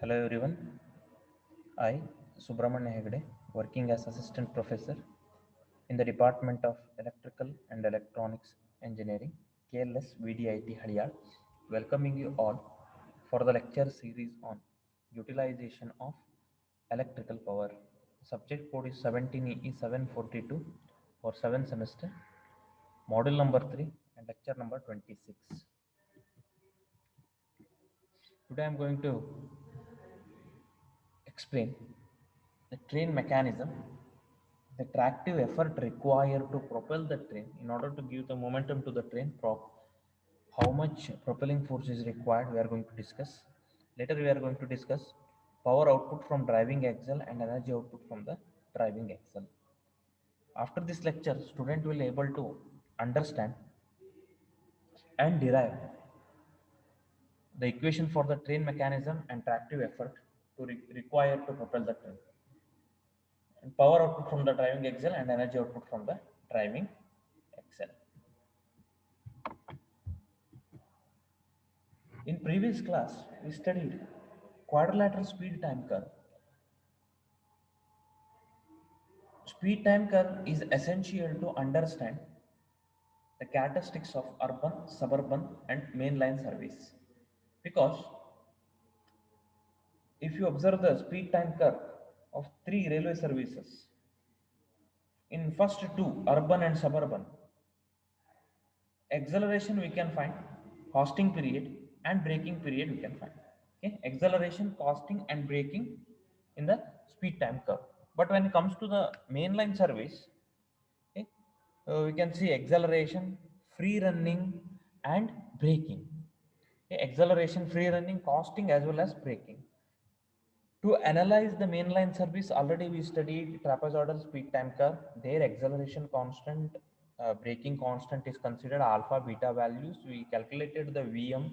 Hello everyone, I, Subramanya Hegde, working as Assistant Professor in the Department of Electrical and Electronics Engineering, KLS VDIT Haliyad, welcoming you all for the lecture series on utilization of electrical power. Subject code is 17E 742 for 7th semester, module number 3 and lecture number 26. Today I am going to explain the train mechanism, the tractive effort required to propel the train in order to give the momentum to the train, how much propelling force is required, we are going to discuss. Later, we are going to discuss power output from driving axle and energy output from the driving axle. After this lecture, student will able to understand and derive the equation for the train mechanism and tractive effort to required to propel the train. And power output from the driving axle and energy output from the driving axle. In previous class, we studied quadrilateral speed time curve. Speed time curve is essential to understand the characteristics of urban, suburban, and mainline service. Because if you observe the speed time curve of three railway services, in first two, urban and suburban, acceleration we can find, costing period and braking period we can find. Okay, acceleration, costing, and braking in the speed time curve. But when it comes to the mainline service, okay, we can see acceleration, free running, and braking. Okay, acceleration, free running, costing, as well as braking. To analyze the mainline service, already we studied trapezoidal speed time curve. Their acceleration constant, braking constant is considered alpha beta values. We calculated the VM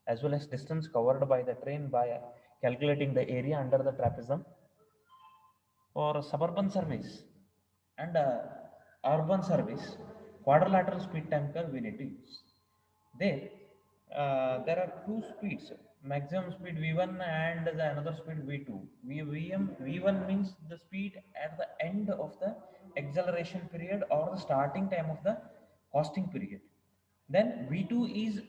as well as distance covered by the train by calculating the area under the trapezium. For suburban service and urban service, quadrilateral speed time curve we need to use. There, there are two speeds, maximum speed V1 and the another speed V2. V1 means the speed at the end of the acceleration period or the starting time of the costing period. Then V2 is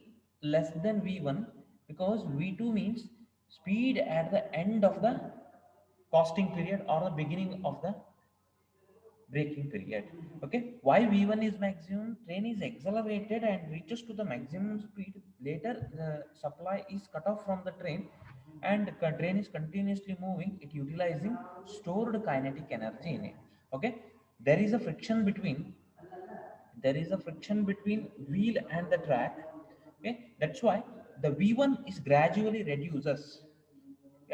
less than V1 because V2 means speed at the end of the costing period or the beginning of the braking period. Okay, why V1 is maximum? Train is accelerated and reaches to the maximum speed. Later the supply is cut off from the train and the train is continuously moving, it utilizing stored kinetic energy in it. Okay, there is a friction between wheel and the track. Okay, that's why the V1 is gradually reduces.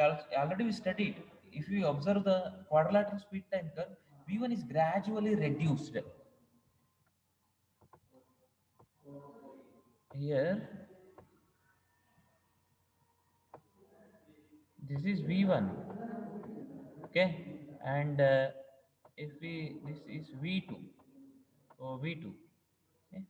Already we studied, if we observe the quadrilateral speed time curve, V1 is gradually reduced. Here, this is V1, okay, and if we, this is V2, or V2, okay.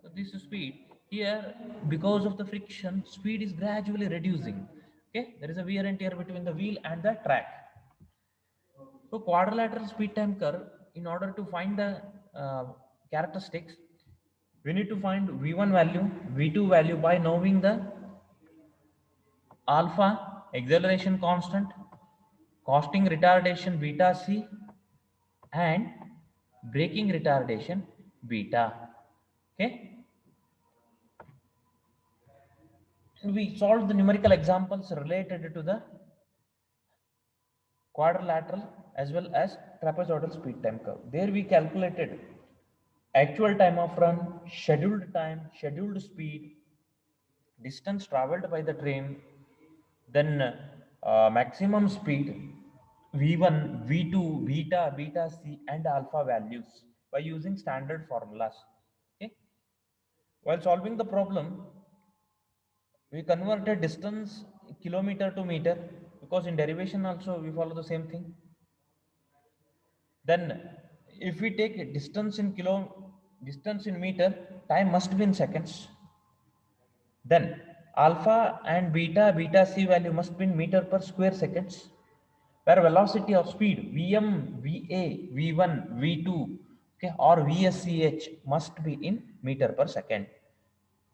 So this speed here, because of the friction, speed is gradually reducing. Okay, there is a wear and tear between the wheel and the track. So quadrilateral speed time curve, in order to find the characteristics, we need to find V1 value, V2 value by knowing the alpha, acceleration constant, costing retardation beta c, and braking retardation beta. Okay, and we solved the numerical examples related to the quadrilateral as well as trapezoidal speed time curve. There we calculated actual time of run, scheduled time, scheduled speed, distance traveled by the train, then maximum speed, V1, V2, beta, beta C, and alpha values by using standard formulas. Okay. While solving the problem, we converted distance kilometer to meter because in derivation also we follow the same thing. Then if we take distance in distance in meter, time must be in seconds. Then Alpha and beta c value must be in meter per square seconds, where velocity of speed Vm, Va, V1, V2, okay, or Vsch must be in meter per second.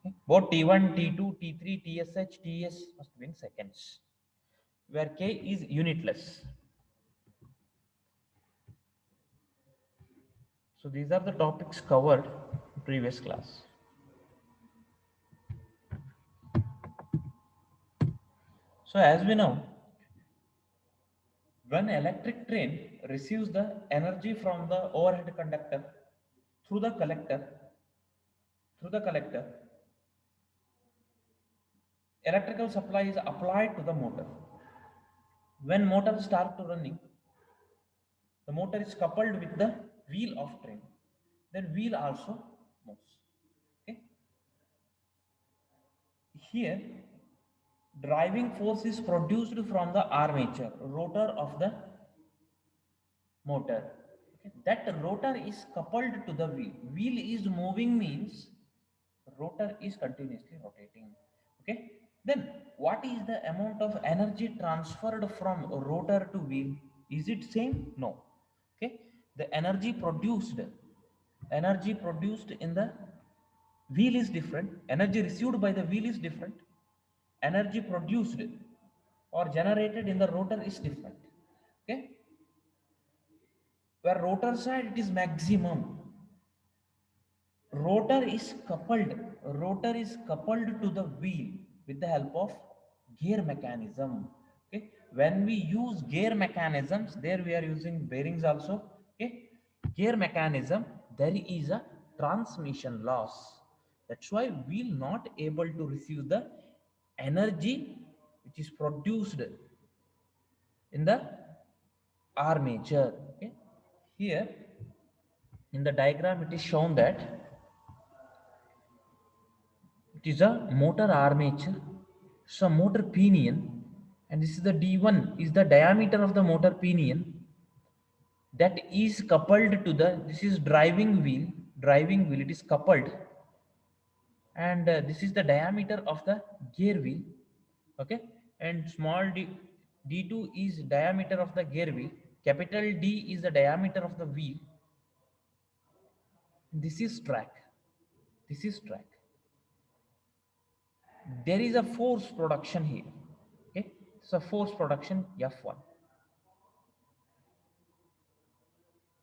Okay. Both T1, T2, T3, TSH, TS must be in seconds, where K is unitless. So these are the topics covered in previous class. So as we know, when electric train receives the energy from the overhead conductor through the collector, through the collector, electrical supply is applied to the motor. When motor starts to running, the motor is coupled with the wheel of train. Then wheel also moves. Okay. Here, driving force is produced from the armature, rotor of the motor. Okay. That rotor is coupled to the wheel. Wheel is moving means rotor is continuously rotating. Okay. Then what is the amount of energy transferred from rotor to wheel? Is it same? No. Okay. The energy produced in the wheel is different. Energy received by the wheel is different. Energy produced or generated in the rotor is different. Okay. Where rotor side it is maximum, rotor is coupled to the wheel with the help of gear mechanism. Okay, when we use gear mechanisms, there we are using bearings also. Okay, gear mechanism, there is a transmission loss. That's why we'll not able to receive the energy which is produced in the armature. Okay, here in the diagram it is shown that it is a motor armature, so motor pinion, and this is the D1 is the diameter of the motor pinion that is coupled to the, this is driving wheel it is coupled, and this is the diameter of the gear wheel. Okay, and small d, D2 is diameter of the gear wheel, capital D is the diameter of the wheel. This is track, this is track. There is a force production here. Okay, so force production F1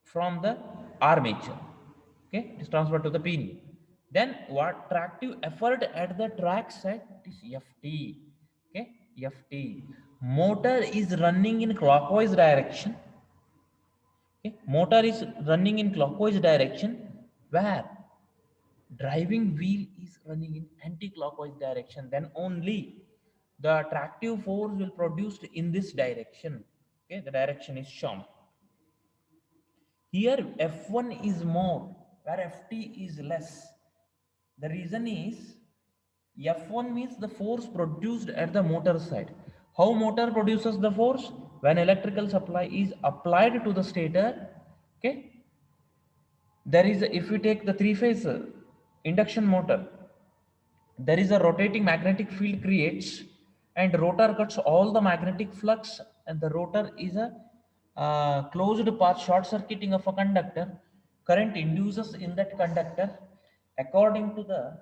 from the armature. Okay, it is transferred to the pinion. Then what tractive effort at the track side is Ft. Okay, Ft. Motor is running in clockwise direction. Okay, motor is running in clockwise direction, where driving wheel is running in anti-clockwise direction. Then only the attractive force will produced in this direction. Okay, the direction is shown here. F1 is more, where Ft is less. The reason is F1 means the force produced at the motor side. How motor produces the force? When electrical supply is applied to the stator. Okay, there is a, if we take the three phase induction motor, there is a rotating magnetic field creates, and rotor cuts all the magnetic flux, and the rotor is a closed path short circuiting of a conductor. Current induces in that conductor according to the,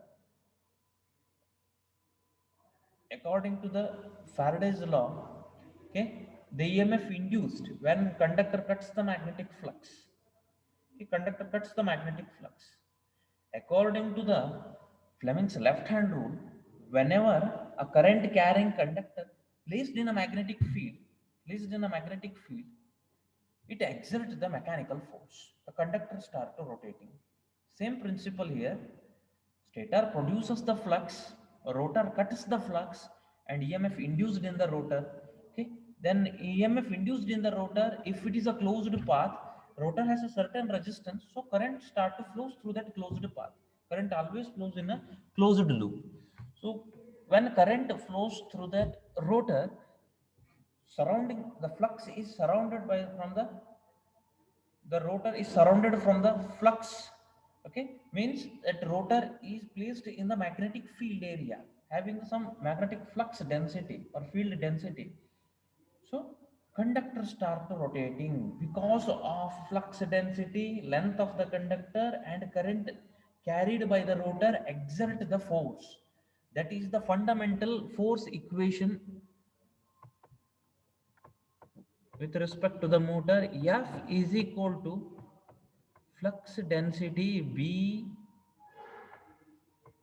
according to the Faraday's law. Okay, the EMF induced when conductor cuts the magnetic flux. Okay, conductor cuts the magnetic flux. According to the Fleming's left hand rule, whenever a current carrying conductor placed in a magnetic field, placed in a magnetic field, it exerts the mechanical force. The conductor starts rotating. Same principle here. Stator produces the flux, rotor cuts the flux, and EMF induced in the rotor. Okay. Then EMF induced in the rotor, if it is a closed path, rotor has a certain resistance, so current start to flow through that closed path. Current always flows in a closed loop. So when current flows through that rotor, surrounding the flux is surrounded by from the rotor is surrounded from the flux. Okay, means that rotor is placed in the magnetic field area. having some magnetic flux density or field density. So conductors start rotating because of flux density, length of the conductor, and current carried by the rotor exert the force. That is the fundamental force equation with respect to the motor. F is equal to flux density B,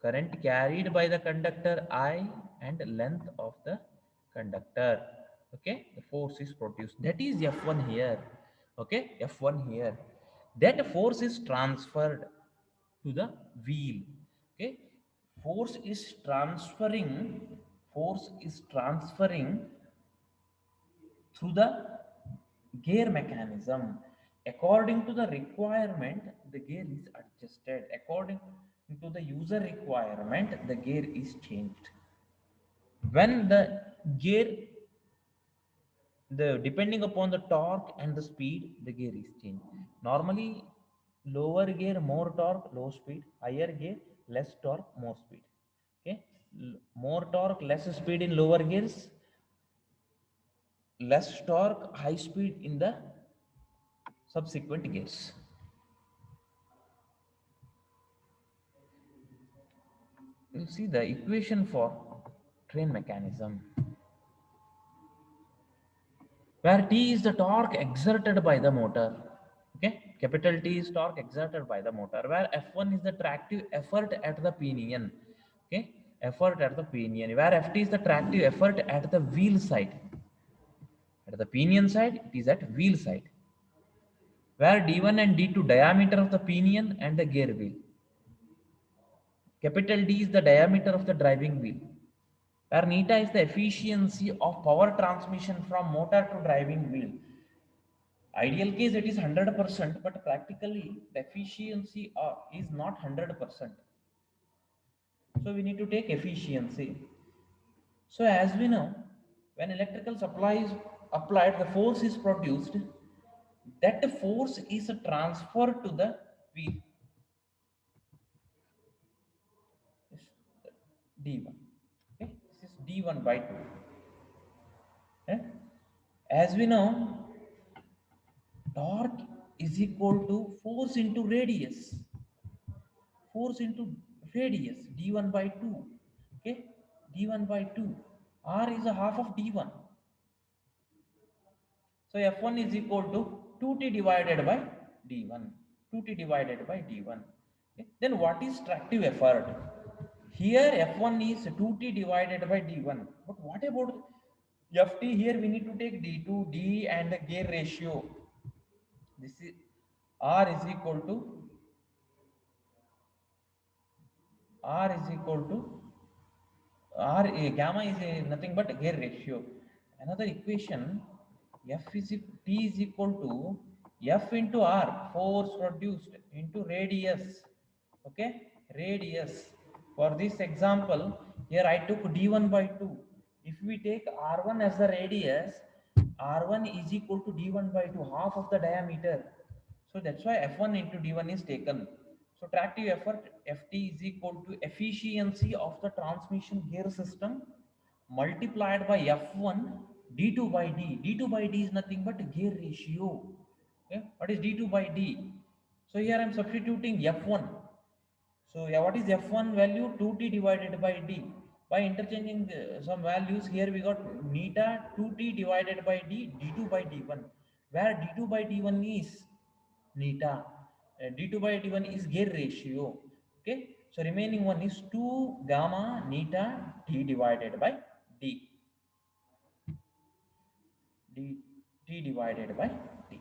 current carried by the conductor I, and length of the conductor. Okay, the force is produced, that is F1 here. Okay, F1 here, that force is transferred to the wheel. Okay, force is transferring, force is transferring through the gear mechanism. According to the requirement, the gear is adjusted. According to the user requirement, the gear is changed. When the gear, the depending upon the torque and the speed, the gear is changed. Normally, lower gear more torque, low speed; higher gear less torque, more speed. Okay, more torque, less speed in lower gears, less torque, high speed in the subsequent gears. You see the equation for train mechanism, where T is the torque exerted by the motor. Okay, capital T is torque exerted by the motor, where F1 is the tractive effort at the pinion. Okay, effort at the pinion, where Ft is the tractive effort at the wheel side. At the pinion side, it is at wheel side, where D1 and D2 diameter of the pinion and the gear wheel. Capital D is the diameter of the driving wheel, where neta is the efficiency of power transmission from motor to driving wheel. Ideal case it is 100%, but practically the efficiency is not 100%. So we need to take efficiency. So as we know, when electrical supply is applied, the force is produced. That force is transferred to the wheel. D1. Okay, this is D1 by 2. Okay? As we know, torque is equal to force into radius. Force into radius, d1 by 2. Okay, d1 by 2. R is a half of d1. So F1 is equal to 2t divided by d1. 2t divided by d1. Okay. Then what is tractive effort? Here F1 is 2t divided by d1. But what about Ft? Here we need to take d2, d and the gear ratio. This is R is equal to R is equal to R, gamma is nothing but gear ratio. Another equation, T is equal to F into R, force produced, into radius. Okay, radius. For this example, here I took D1 by 2. If we take R1 as the radius, R1 is equal to D1 by 2, half of the diameter. So that's why F1 into D1 is taken. So tractive effort Ft is equal to efficiency of the transmission gear system multiplied by F1 D2 by D. D2 by D is nothing but gear ratio. Okay? What is D2 by D? So here I am substituting F1. So yeah, what is F1 value? 2t divided by D. By interchanging some values, here we got neta 2t divided by D, D2 by D1, where D2 by D1 is neta, D2 by D1 is gear ratio. Okay, so remaining one is 2 gamma neta D divided by D, D, T divided by D.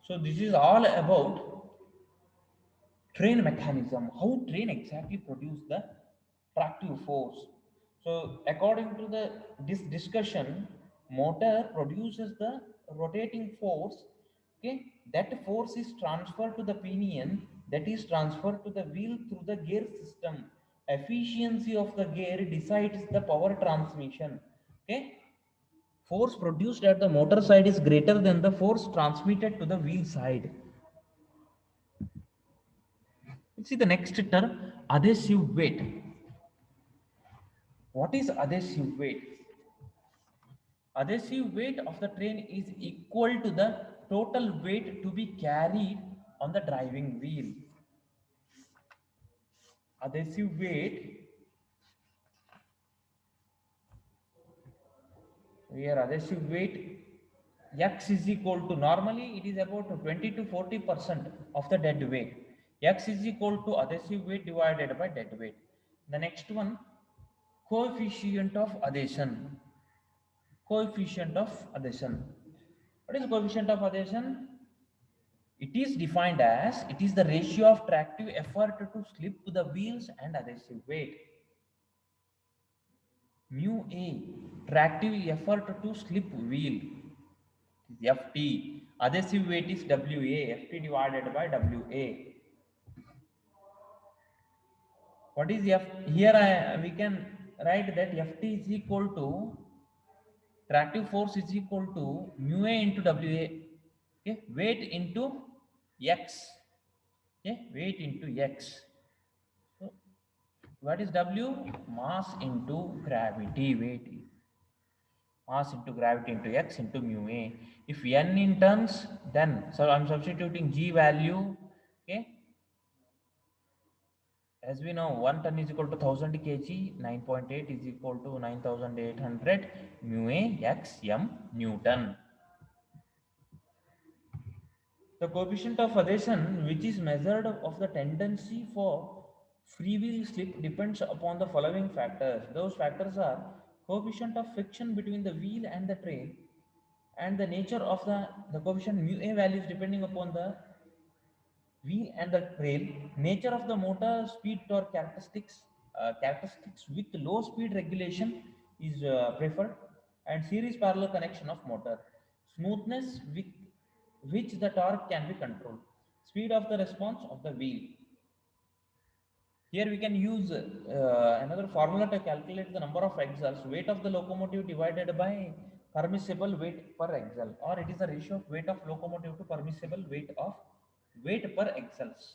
So this is all about train mechanism, how train exactly produce the tractive force. So according to this discussion, motor produces the rotating force. Okay, that force is transferred to the pinion, that is transferred to the wheel through the gear system. Efficiency of the gear decides the power transmission. Okay, Force produced at the motor side is greater than the force transmitted to the wheel side. See the next term, adhesive weight. What is adhesive weight? Adhesive weight of the train is equal to the total weight to be carried on the driving wheel. Adhesive weight, here adhesive weight x is equal to, normally it is about 20 to 40% of the dead weight. X is equal to adhesive weight divided by dead weight. The next one, coefficient of adhesion. Coefficient of adhesion. What is coefficient of adhesion? It is defined as, it is the ratio of tractive effort to slip to the wheels and adhesive weight. Mu A, tractive effort to slip wheel, is Ft. Adhesive weight is Wa, Ft divided by Wa. What is F? Here we can write that Ft is equal to, tractive force is equal to mu A into Wa. Okay, weight into x. Okay, weight into x. So what is W? Mass into gravity. Weight is mass into gravity into x into mu A. If n in tons, then so I'm substituting g value. Okay, as we know, 1 ton is equal to 1000 kg. 9.8 is equal to 9800 mu A x m Newton. The coefficient of adhesion, which is measured of the tendency for freewheel slip, depends upon the following factors. Those factors are coefficient of friction between the wheel and the train, and the nature of the coefficient mu A values depending upon the wheel and the rail, nature of the motor, speed torque characteristics, characteristics with low speed regulation is preferred, and series parallel connection of motor, smoothness with which the torque can be controlled, speed of the response of the wheel. Here we can use another formula to calculate the number of axles, weight of the locomotive divided by permissible weight per axle, or it is the ratio of weight of locomotive to permissible weight per axles.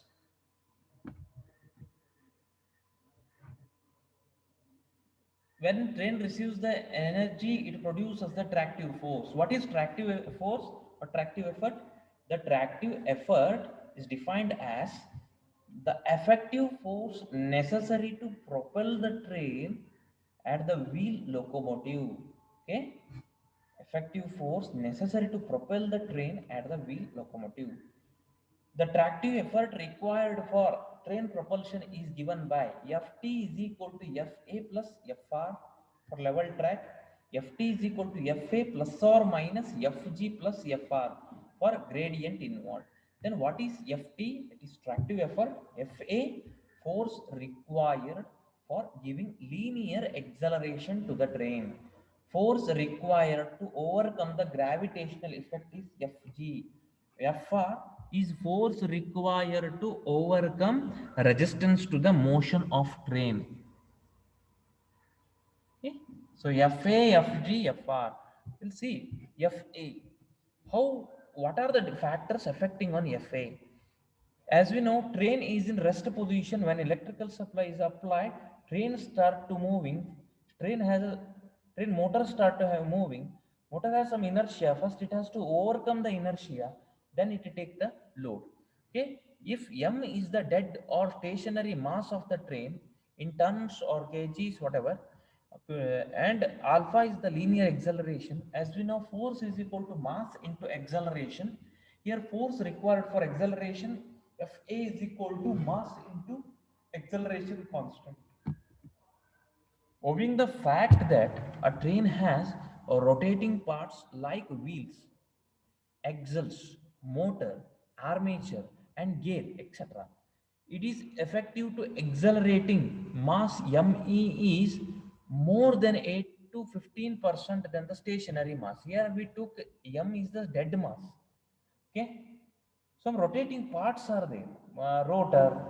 When train receives the energy, it produces the tractive force. What is tractive force or tractive effort? The tractive effort is defined as the effective force necessary to propel the train at the wheel locomotive. Okay, effective force necessary to propel the train at the wheel locomotive. The tractive effort required for train propulsion is given by Ft is equal to Fa plus Fr for level track, Ft is equal to Fa plus or minus Fg plus Fr for gradient involved. Then what is Ft? It is tractive effort. Fa, force required for giving linear acceleration to the train. Force required to overcome the gravitational effect is Fg. Fr is force required to overcome resistance to the motion of train. Okay. So Fa, Fg, Fr. We'll see Fa. What are the factors affecting on Fa? As we know, train is in rest position when electrical supply is applied. Train start to moving. Train motor start to have moving. Motor has some inertia. First, it has to overcome the inertia. Then it take the load. Okay. If m is the dead or stationary mass of the train in tons or kgs, whatever, and alpha is the linear acceleration. As we know, force is equal to mass into acceleration. Here, force required for acceleration, Fa is equal to mass into acceleration constant. Owing the fact that a train has rotating parts like wheels, axles, motor, armature, and gear, etc. It is effective to accelerating mass ME is more than 8 to 15% than the stationary mass. Here we took M is the dead mass. Okay. Some rotating parts are there. Rotor,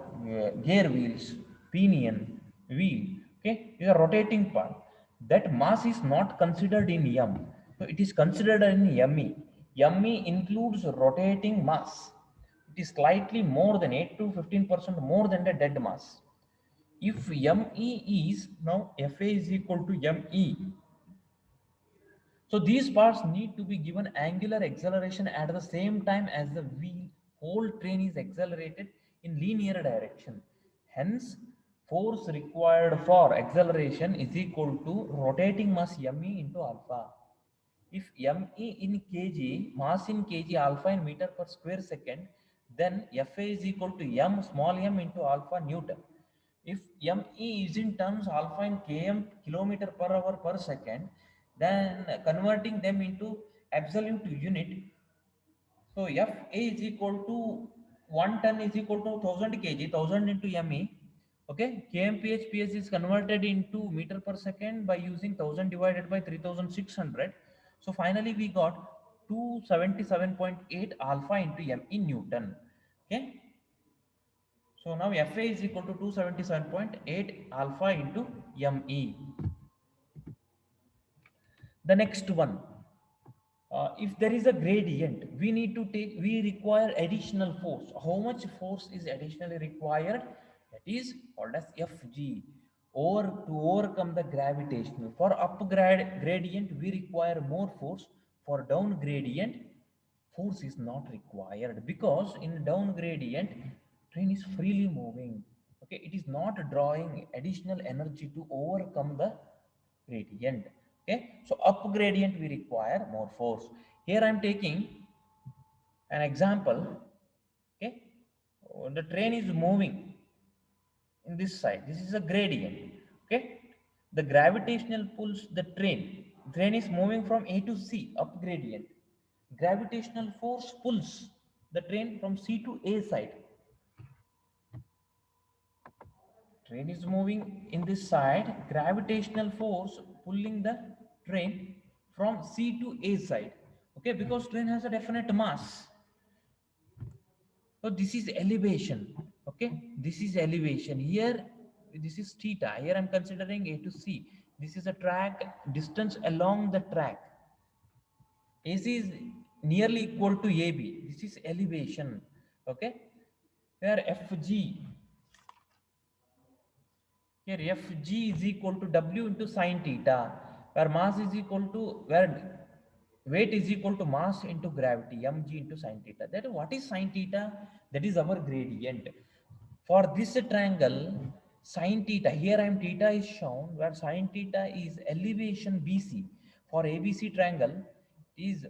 gear wheels, pinion, wheel. Okay. These are rotating part. That mass is not considered in M. So it is considered in ME. ME includes rotating mass. It is slightly more than 8 to 15% more than the dead mass. If ME is now FA is equal to ME. So these parts need to be given angular acceleration at the same time as the whole train is accelerated in linear direction. Hence, force required for acceleration is equal to rotating mass ME into alpha. If ME in kg, mass in kg, alpha in meter per square second, then FA is equal to m small m into alpha Newton. If ME is in terms alpha in km kilometer per hour per second, then converting them into absolute unit, so FA is equal to 1 ton is equal to 1000 kg, 1000 into ME. Okay, kmph is converted into meter per second by using 1000 divided by 3600. So finally we got 277.8 alpha into M in Newton. Okay, so now FA is equal to 277.8 alpha into ME. The next one, if there is a gradient, we require additional force. How much force is additionally required? That is called as Fg, or to overcome the gravitational. For gradient, we require more force. For down gradient, force is not required, because in down gradient, train is freely moving. Okay, it is not drawing additional energy to overcome the gradient. Okay, so up gradient we require more force. Here I am taking an example. Okay, the train is moving in this side, this is a gradient. Okay, the gravitational pulls the train is moving from A to C, up gradient. Gravitational force pulls the train from C to A side. Train is moving in this side, gravitational force pulling the train from C to A side. Okay, because train has a definite mass. So this is elevation. Okay, this is elevation. Here this is theta. Here I'm considering A to C. This is a track distance along the track. AC is nearly equal to AB. This is elevation. Okay, here FG, here Fg is equal to W into sine theta, where mass is equal to, where weight is equal to mass into gravity, mg into sine theta. That what is sine theta? That is our gradient. For this triangle, sine theta, here I am theta is shown, where sine theta is elevation BC. For ABC triangle is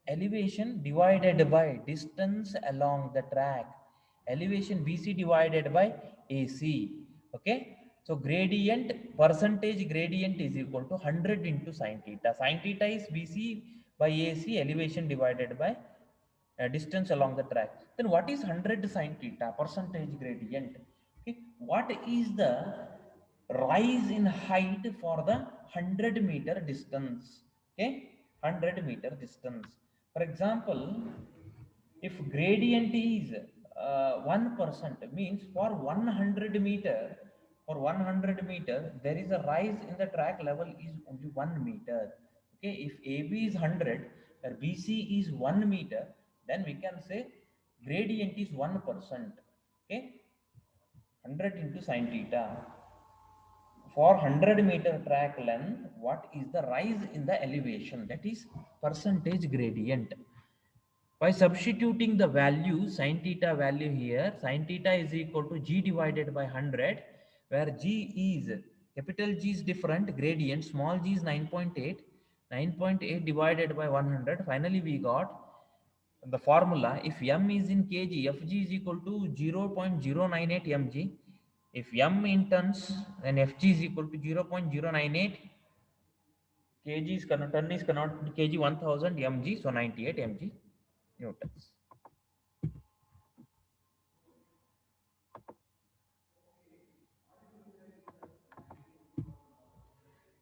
elevation divided by distance along the track. Elevation BC divided by AC. Okay, so gradient, percentage gradient is equal to 100 into sine theta. Sine theta is BC by AC, elevation divided by distance along the track. Then what is 100 sine theta, percentage gradient? Okay, what is the rise in height for the 100-meter distance? Okay, 100-meter distance. For example, if gradient is 1%, means for 100 meter, for 100 meter there is a rise in the track level is only 1 meter. Okay, if AB is 100 or BC is 1 meter, then we can say gradient is 1%. Okay, 100 into sine theta. For 100-meter track length, what is the rise in the elevation? That is percentage gradient. By substituting the value, sine theta value here, sine theta is equal to G divided by 100, where G is, capital G is different, gradient, small g is 9.8, 9.8 divided by 100. Finally, we got the formula. If M is in kg, Fg is equal to 0.098 mg. If M in tons, then Fg is equal to 0.098 kg is ton is converted to kg 1000 mg, so 98 mg newtons.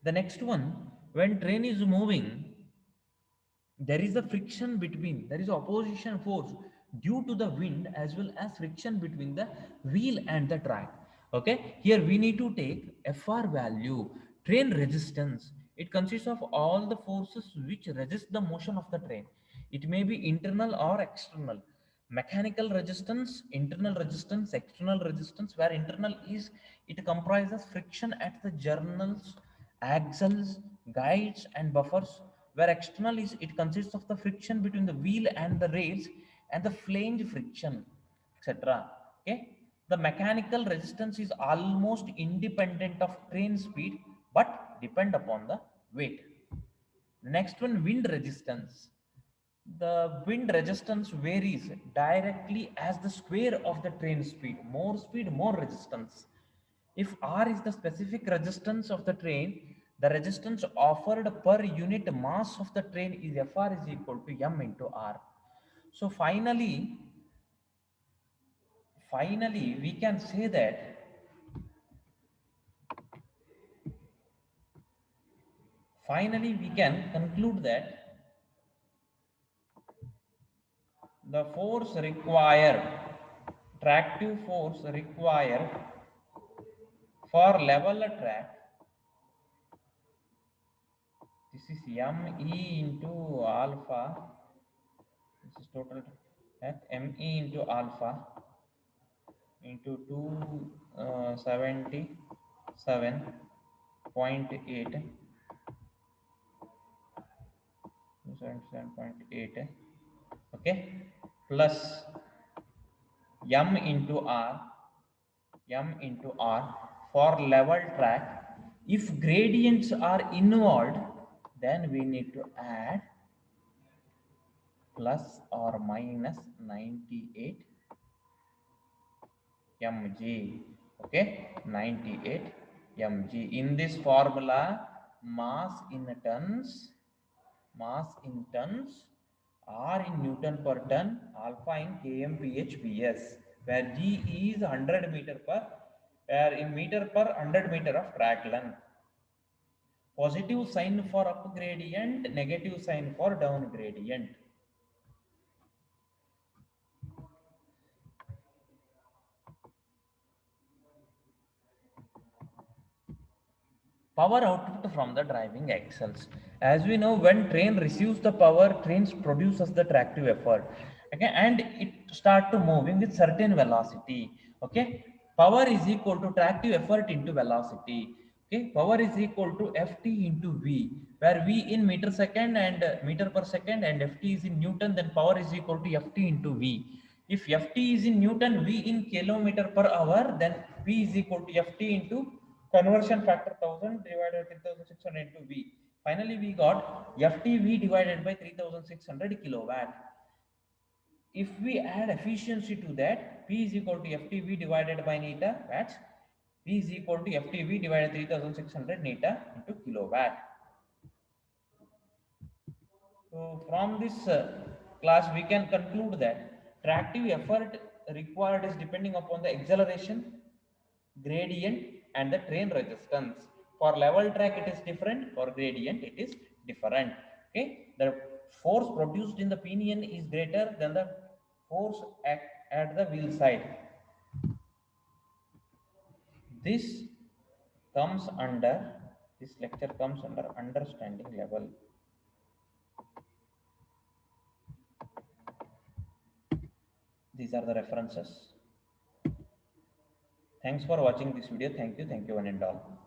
The next one, when train is moving, there is a friction between, there is opposition force due to the wind as well as friction between the wheel and the track. Okay, here we need to take FR value, train resistance. It consists of all the forces which resist the motion of the train. It may be internal or external. Mechanical resistance, internal resistance, external resistance. Where internal is, it comprises friction at the journals, axles, guides, and buffers. Where external is, it consists of the friction between the wheel and the rails and the flange friction, etc. Okay, the mechanical resistance is almost independent of train speed but depend upon the weight. The next one, wind resistance. The wind resistance varies directly as the square of the train speed. More speed, more resistance. If R is the specific resistance of the train, the resistance offered per unit mass of the train is Fr is equal to M into R. So finally we can say that finally we can conclude that the force required, tractive force required for level a track, this is me into alpha, this is total me into alpha into 277.8, 277.8, okay, plus m into r, m into r for level track. If gradients are involved, then we need to add plus or minus 98 mg. Okay, 98 mg. In this formula, mass in tons, mass in tons, r in newton per ton, alpha in km phps, where g is 100 meter per, where in meter per 100 meter of track length. Positive sign for up gradient, negative sign for down gradient. Power output from the driving axles. As we know, when train receives the power, trains produces the tractive effort. Okay, and it start to moving with certain velocity. Okay, power is equal to tractive effort into velocity. Okay, power is equal to ft into v, where v in meter second and meter per second, and ft is in newton. Then power is equal to ft into v. If ft is in newton, v in kilometer per hour, then v is equal to ft into conversion factor 1000 divided by 3600 into V. Finally, we got FTV divided by 3600 kilowatt. If we add efficiency to that, P is equal to FTV divided by neta watts. P is equal to FTV divided by 3600 neta into kilowatt. So from this class, we can conclude that tractive effort required is depending upon the acceleration, gradient, and the train resistance. For level track, it is different. For gradient, it is different. Okay, the force produced in the pinion is greater than the force at the wheel side. This comes under, this lecture comes under understanding level. These are the references. Thanks for watching this video. Thank you one and all.